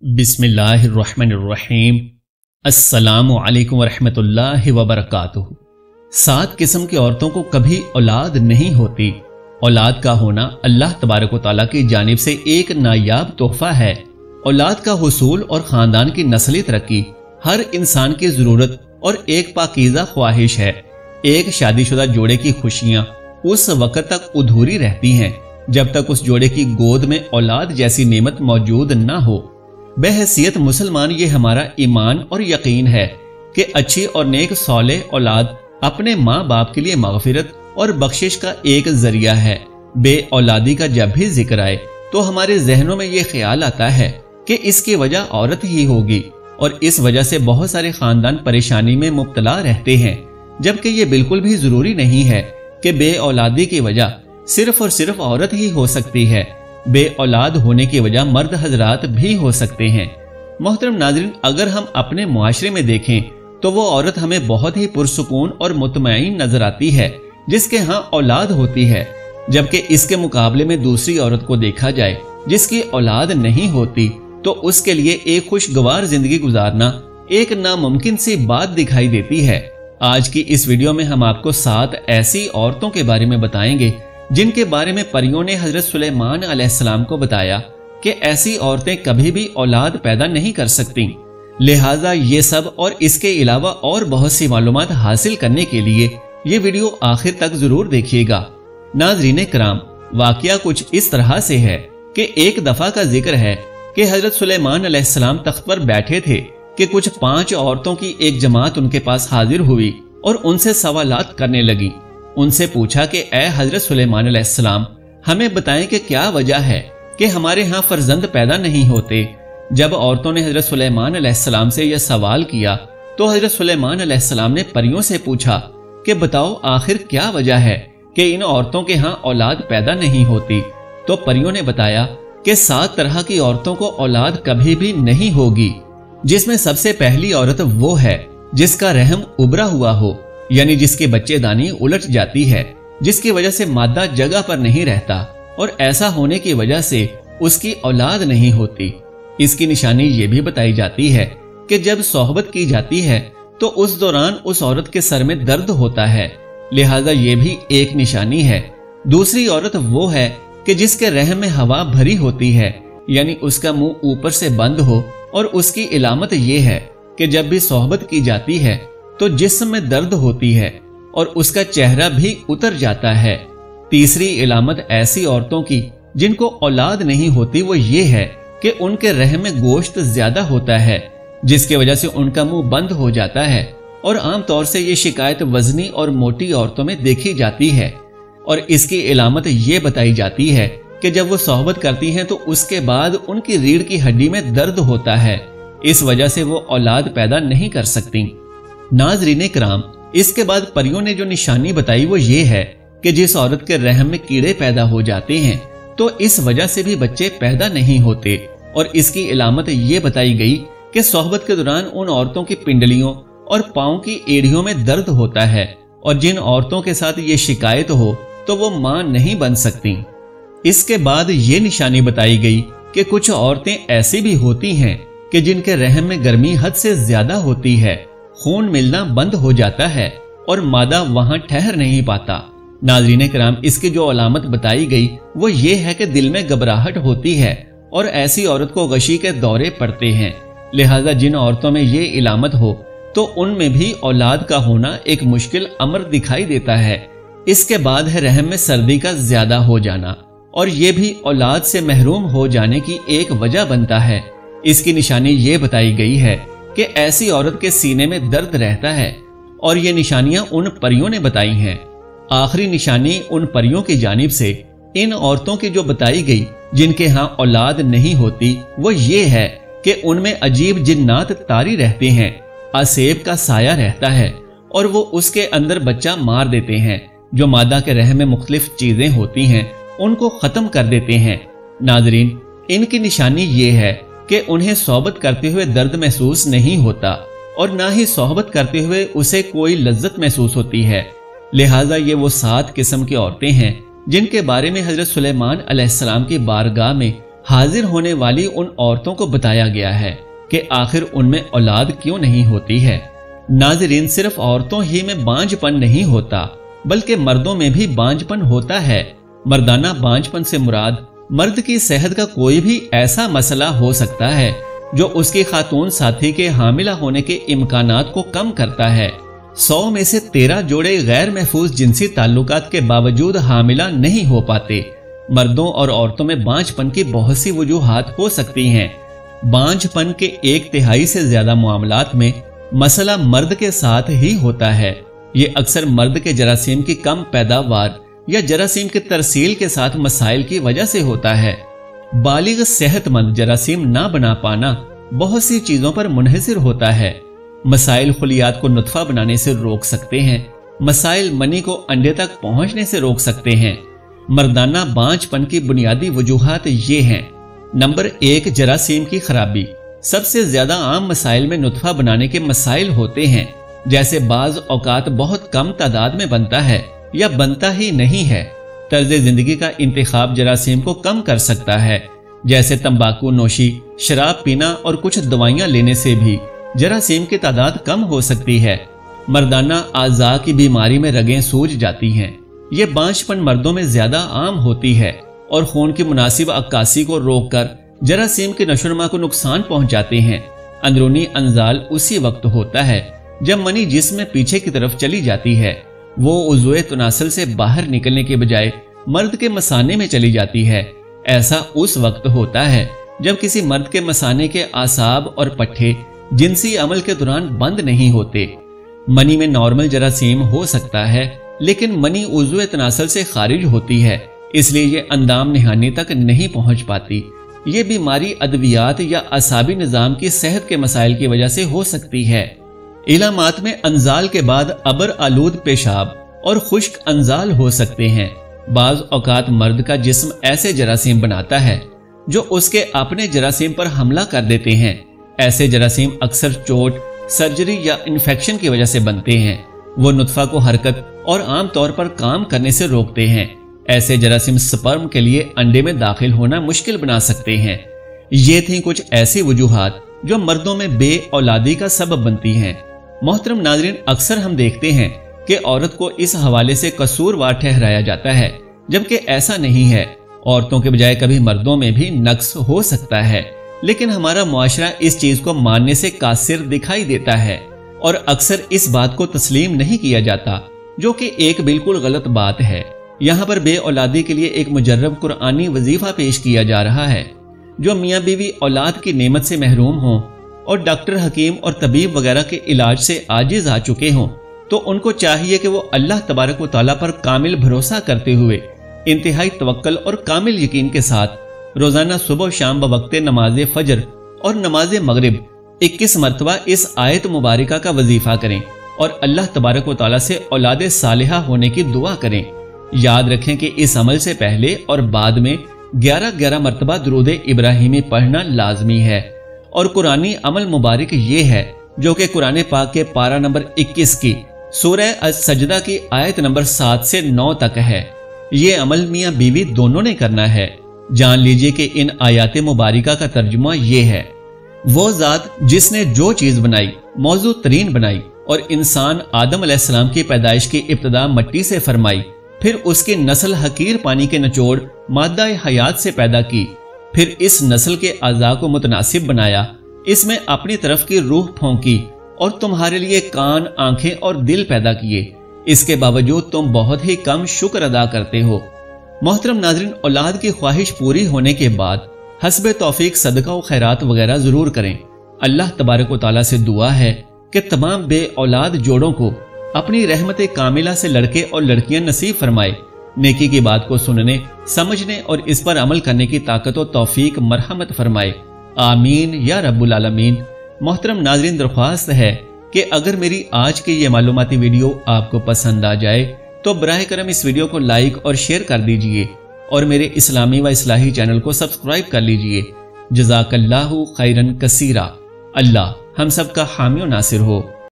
बिस्मिल्लाहिर्रहमानिर्रहीम। अस्सलामु अलैकुम वरहमतुल्लाहि वबरकातुहू। 7 किस्म की औरतों को कभी औलाद नहीं होती। औलाद का होना अल्लाह तबारक व तआला की जानिब से एक नायाब तोहफा है। औलाद का हुसूल और खानदान की नस्ली तरक्की हर इंसान की जरूरत और एक पाकीज़ा ख्वाहिश है। एक शादीशुदा जोड़े की खुशियां उस वक्त तक अधूरी रहती हैं जब तक उस जोड़े की गोद में औलाद जैसी नेमत मौजूद न हो। बहैसियत मुसलमान ये हमारा ईमान और यकीन है कि अच्छी और नेक सौले औलाद अपने माँ बाप के लिए मगफिरत और बख्शिश का एक जरिया है। बे औलादी का जब भी जिक्र आए तो हमारे जहनों में ये ख्याल आता है कि इसकी वजह औरत ही होगी और इस वजह से बहुत सारे खानदान परेशानी में मुब्तला रहते हैं, जबकि ये बिल्कुल भी जरूरी नहीं है कि बे औलादी की वजह सिर्फ और सिर्फ औरत ही हो सकती है। बे औलाद होने की वजह मर्द हजरात भी हो सकते हैं। मोहतरम नाज़रीन, अगर हम अपने मुआशरे में देखें तो वो औरत हमें बहुत ही पुरसुकून और मुतमईन नजर आती है जिसके यहाँ औलाद होती है, जबकि इसके मुकाबले में दूसरी औरत को देखा जाए जिसकी औलाद नहीं होती तो उसके लिए एक खुशगवार जिंदगी गुजारना एक नामुमकिन सी बात दिखाई देती है। आज की इस वीडियो में हम आपको 7 ऐसी औरतों के बारे में बताएंगे जिनके बारे में परियों ने हजरत सुलेमान अलैहिस्सलाम को बताया कि ऐसी औरतें कभी भी औलाद पैदा नहीं कर सकती। लिहाजा ये सब और इसके अलावा और बहुत सी मालूमात हासिल करने के लिए ये वीडियो आखिर तक जरूर देखिएगा। नाज़रीन किराम, वाकया कुछ इस तरह से है कि एक दफा का जिक्र है कि हजरत सुलेमान अलैहिस्सलाम तख्त पर बैठे थे कि कुछ 5 औरतों की एक जमात उनके पास हाजिर हुई और उनसे सवालात करने लगी। उनसे पूछा कि ए हजरत सुलेमान अलैहिस्सलाम, हमें बताएं कि क्या वजह है कि हमारे यहाँ फर्जंद पैदा नहीं होते। जब औरतों ने हजरत सुलेमान अलैहिस्सलाम से यह सवाल किया तो हजरत सुलेमान अलैहिस्सलाम ने परियों से पूछा कि बताओ आखिर क्या वजह है कि इन औरतों के यहाँ औलाद पैदा नहीं होती। तो परियों ने बताया कि 7 तरह की औरतों को औलाद कभी भी नहीं होगी, जिसमें सबसे पहली औरत वो है जिसका रहम उभरा हुआ हो, यानी जिसकी बच्चेदानी उलट जाती है, जिसकी वजह से मादा जगह पर नहीं रहता और ऐसा होने की वजह से उसकी औलाद नहीं होती। इसकी निशानी ये भी बताई जाती है कि जब सोहबत की जाती है तो उस दौरान उस औरत के सर में दर्द होता है, लिहाजा ये भी एक निशानी है। दूसरी औरत वो है कि जिसके रहम में हवा भरी होती है, यानी उसका मुंह ऊपर से बंद हो और उसकी इलामत ये है कि जब भी सोहबत की जाती है तो जिस्म में दर्द होती है और उसका चेहरा भी उतर जाता है। तीसरी इलामत ऐसी औरतों की जिनको औलाद नहीं होती वो ये है कि उनके रहम में गोश्त ज्यादा होता है, जिसकी वजह से उनका मुंह बंद हो जाता है और आमतौर से ये शिकायत वजनी और मोटी औरतों में देखी जाती है। और इसकी इलामत ये बताई जाती है कि जब वो सोहबत करती हैं तो उसके बाद उनकी रीढ़ की हड्डी में दर्द होता है, इस वजह से वो औलाद पैदा नहीं कर सकती। नाज़रीन किराम, इसके बाद परियों ने जो निशानी बताई वो ये है कि जिस औरत के रहम में कीड़े पैदा हो जाते हैं तो इस वजह से भी बच्चे पैदा नहीं होते। और इसकी इलामत ये बताई गई कि सोहबत के दौरान उन औरतों की पिंडलियों और पांव की एड़ियों में दर्द होता है और जिन औरतों के साथ ये शिकायत हो तो वो मां नहीं बन सकती। इसके बाद ये निशानी बताई गई कि कुछ औरतें ऐसी भी होती हैं कि जिनके रहम में गर्मी हद से ज्यादा होती है, खून मिलना बंद हो जाता है और मादा वहां ठहर नहीं पाता। नाज़रीन किराम, इसकी जो अलामत बताई गई वो ये है कि दिल में घबराहट होती है और ऐसी औरत को गशी के दौरे पड़ते हैं। लिहाजा जिन औरतों में ये इलामत हो तो उनमें भी औलाद का होना एक मुश्किल अमर दिखाई देता है। इसके बाद है रहम में सर्दी का ज्यादा हो जाना और ये भी औलाद से महरूम हो जाने की एक वजह बनता है। इसकी निशानी ये बताई गई है कि ऐसी औरत के सीने में दर्द रहता है और ये निशानियां उन परियों ने बताई हैं। आखिरी निशानी उन परियों की जानिब से इन औरतों की जो बताई गई जिनके यहाँ औलाद नहीं होती वो ये है कि उनमें अजीब जिन्नात तारी रहते हैं, असेब का साया रहता है और वो उसके अंदर बच्चा मार देते हैं। जो मादा के रहम में मुख्तलिफ चीजें होती हैं उनको खत्म कर देते हैं। नाजरीन, इनकी निशानी ये है कि उन्हें सोहबत करते हुए दर्द महसूस नहीं होता और ना ही सोहबत करते हुए उसे कोई लज्जत महसूस होती है। लिहाजा ये वो 7 किस्म की औरतें हैं जिनके बारे में हजरत सुलेमान अलैहिस्सलाम की बारगाह में حاضر ہونے والی ان عورتوں کو بتایا گیا ہے کہ آخر ان میں اولاد کیوں نہیں ہوتی ہے۔ ناظرین، صرف عورتوں ہی میں بانجھ پن نہیں ہوتا بلکہ مردوں میں بھی بانجھ پن ہوتا ہے۔ مردانہ بانجھ پن سے مراد مرد کی صحت کا کوئی بھی ایسا مسئلہ ہو سکتا ہے جو اس کی خاتون ساتھی کے حاملہ ہونے کے امکانات کو کم کرتا ہے۔ 100 میں سے 13 جوڑے غیر محفوظ جنسی تعلقات کے باوجود حاملہ نہیں ہو پاتے۔ مردوں اور عورتوں میں بانجھ پن کی بہت سی وجوہات ہو سکتی ہیں۔ بانجھ پن کے 1/3 سے زیادہ معاملات میں مسئلہ مرد کے ساتھ ہی ہوتا ہے۔ یہ اکثر مرد کے جراثیم کی کم پیداوار یا جراثیم کی ترسیل کے ساتھ مسائل کی وجہ سے ہوتا ہے۔ بالغ صحت مند جراثیم نہ بنا پانا بہت سی چیزوں پر منحصر ہوتا ہے۔ مسائل خلیات کو نطفہ بنانے سے روک سکتے ہیں۔ مسائل منی کو انڈے تک پہنچنے سے روک سکتے ہیں۔ مردانہ بانجھ پن کی بنیادی وجوہات یہ ہیں۔ نمبر 1، جراثیم کی خرابی۔ سب سے زیادہ عام مسائل میں نطفہ بنانے کے مسائل ہوتے ہیں، جیسے بعض اوقات بہت کم تعداد میں بنتا ہے یا بنتا ہی نہیں ہے۔ طرز زندگی کا انتخاب جراثیم کو کم کر سکتا ہے، جیسے تمباکو نوشی، شراب پینا اور کچھ دوائیاں لینے سے بھی جراثیم کی تعداد کم ہو سکتی ہے۔ مردانہ اعضاء کی بیماری میں رگیں سوج جاتی ہیں۔ یہ بانجھ پن مردوں میں زیادہ عام ہوتی ہے اور خون کی مناسب عکاسی کو روک کر جراثیم کی نشو و نما کو نقصان پہنچاتے ہیں۔ اندرونی انزال اسی وقت ہوتا ہے جب منی جسم میں پیچھے کی طرف چلی جاتی ہے۔ وہ عضو تناسل سے باہر نکلنے کے بجائے مرد کے مثانے میں چلی جاتی ہے۔ ایسا اس وقت ہوتا ہے جب کسی مرد کے مثانے کے اعصاب اور پٹھے جنسی عمل کے دوران بند نہیں ہوتے۔ منی میں نارمل جراثیم ہو سکتا ہے، لیکن منی عضو تناسل سے خارج ہوتی ہے، اس لیے یہ اندام نہانی تک نہیں پہنچ پاتی۔ یہ بیماری ادویات یا اعصابی نظام کی صحت کے مسائل کی وجہ سے ہو سکتی ہے۔ علامات میں انزال کے بعد ابر آلود پیشاب اور خشک انزال ہو سکتے ہیں۔ بعض اوقات مرد کا جسم ایسے جراثیم بناتا ہے جو اس کے اپنے جراثیم پر حملہ کر دیتے ہیں۔ ایسے جراثیم اکثر چوٹ، سرجری یا انفیکشن کی وجہ سے بنتے ہیں۔ وہ نطفہ کو حرکت اور عام طور پر کام کرنے سے روکتے ہیں۔ ایسے جراثیم سپرم کے لیے انڈے میں داخل ہونا مشکل بنا سکتے ہیں۔ یہ تھیں کچھ ایسی وجوہات جو مردوں میں بے اولادی کا سبب بنتی ہیں۔ محترم ناظرین، اکثر ہم دیکھتے ہیں کہ عورت کو اس حوالے سے قصوروار ٹھہرایا جاتا ہے، جبکہ ایسا نہیں ہے۔ عورتوں کے بجائے کبھی مردوں میں بھی نقص ہو سکتا ہے، لیکن ہمارا معاشرہ اس چیز کو ماننے سے قاصر دکھائی دیتا ہے اور اکثر اس بات کو تسلیم نہیں کیا جاتا، جو کہ ایک بالکل غلط بات ہے۔ یہاں پر بے اولادی کے لیے ایک مجرب قرآنی وظیفہ پیش کیا جا رہا ہے۔ جو میاں بیوی اولاد کی نعمت سے محروم ہوں اور ڈاکٹر، حکیم اور طبیب وغیرہ کے علاج سے عاجز آ چکے ہوں، تو ان کو چاہیے کہ وہ اللہ تبارک و تعالیٰ پر کامل بھروسہ کرتے ہوئے انتہائی توکل اور کامل یقین کے ساتھ روزانہ صبح و شام بوقت نماز فجر اور نماز مغرب 21 مرتبہ اس آیت مبارکہ کا وظیفہ کریں اور اللہ تبارک و تعالیٰ سے اولاد صالحہ ہونے کی دعا کریں۔ یاد رکھیں کہ اس عمل سے پہلے اور بعد میں 11 مرتبہ درود ابراہیمی پڑھنا لازمی ہے، اور قرآنی عمل مبارک یہ ہے جو کہ قرآن پاک کے پارہ نمبر 21 کی سورہ السجدہ کی آیت نمبر 7 سے 9 تک ہے۔ یہ عمل میاں بیوی دونوں نے کرنا ہے۔ جان لیجئے کہ ان آیات مبارکہ کا ترجمہ یہ ہے: وہ ذات جس نے جو چیز بنائی موضوع ترین بنائی، اور انسان آدم علیہ السلام کی پیدائش کی ابتدا مٹی سے فرمائی، پھر اس کی نسل حقیر پانی کے نچوڑ مادہ حیات سے پیدا کی، پھر اس نسل کے اعضاء کو متناسب بنایا، اس میں اپنی طرف کی روح پھونکی اور تمہارے لیے کان، آنکھیں اور دل پیدا کیے۔ اس کے باوجود تم بہت ہی کم شکر ادا کرتے ہو۔ محترم ناظرین، اولاد کی خواہش پوری ہونے کے بعد حسب توفیق صدقہ و خیرات وغیرہ ضرور کریں۔ اللہ تبارک و تعالیٰ سے دعا ہے کہ تمام بے اولاد جوڑوں کو اپنی رحمت کاملہ سے لڑکے اور لڑکیاں نصیب فرمائے۔ نیکی کی بات کو سننے، سمجھنے اور اس پر عمل کرنے کی طاقت و توفیق مرحمت فرمائے۔ آمین یا رب العالمین۔ محترم ناظرین، درخواست ہے کہ اگر میری آج کی یہ معلوماتی ویڈیو آپ کو پسند آ جائے تو براہ کرم اس ویڈیو کو لائک اور شیئر کر دیجئے اور میرے اسلامی و اصلاحی چینل کو سبسکرائب کر لیجئے۔ جزاک اللہ خیرن کثیرا۔ اللہ ہم سب کا حامی و ناصر ہو۔